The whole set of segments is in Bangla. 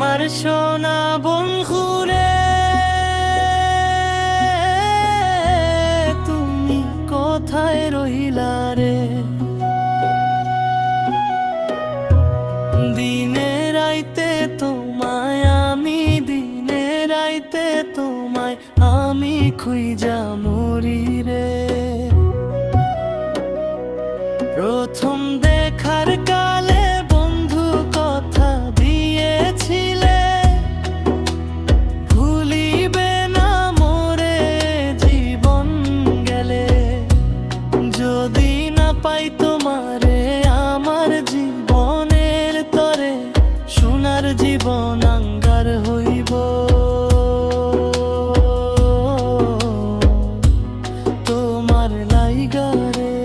আমার সোনা বন্ধুরে, তুমি কোথায় রইলা রে? দিনে রাইতে তোমায় আমি, দিনে রাইতে তোমায় আমি খুঁজা মরি রে। প্রথম দেখার কালে বন্ধু কথা দিয়েছিলে, ভুলিবে না মোরে জীবন গেলে। যদি না পাই তোমারে আমার জীবনের তরে, সোনার জীবন আঙ্গার হইব। তোমার লাইগা রে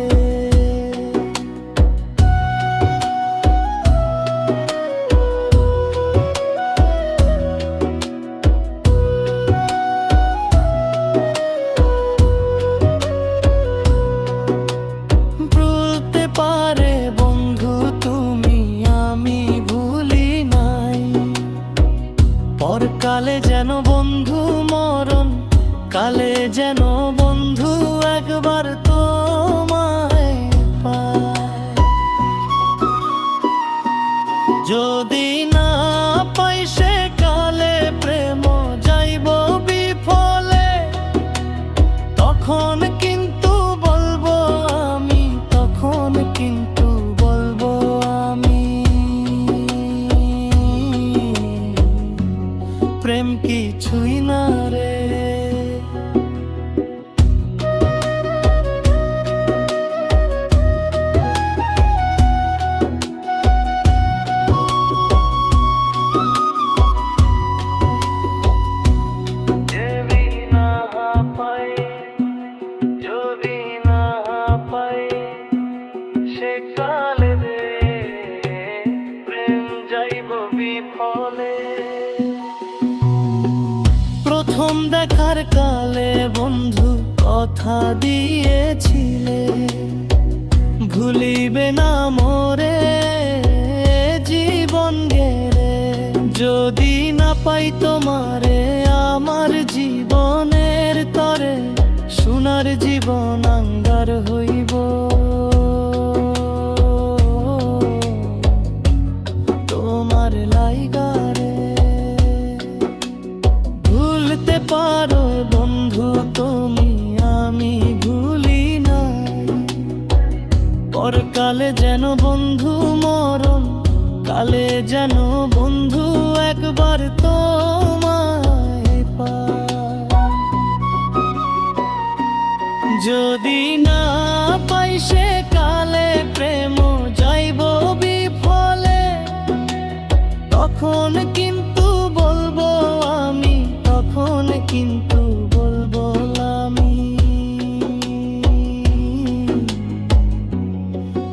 ভুলতে পারে বন্ধু তুমি, আমি ভুলি নাই। পরকালে যেন বন্ধু মরণ কালে যেন বন্ধু একবার তোমায় পায়। যদি না পাই সে কালে প্রেম যাইব বিফলে, তখন কিন্তু বলবো আমি, তখন কিন্তু বলবো আমি, প্রেম কিছুই না রে। যদি না পাই, যদি না পাই সে কালে রে, প্রেম যাইব বিফলে। প্রথম দেখার কালে বন্ধু কথা দিয়েছিলে, ভুলিবে না মোরে জীবন গেলে। যদি না পাই তোমারে আমার জীবনের তরে, সোনার জীবন আঙ্গার হইব। তোমার লাইগা রে ভুলতে পারো বন্ধু তুমি, আমি ভুলি নাই। পরকালে যেন বন্ধু মরণ কালে যেন বন্ধু একবার তোমায় পায়। যদি না পাই সে কালে প্রেম যাইব বিফলে, তখন কিন্তু বলবো আমি, তখন কিন্তু বলবো আমি,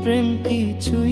প্রেম কিছুই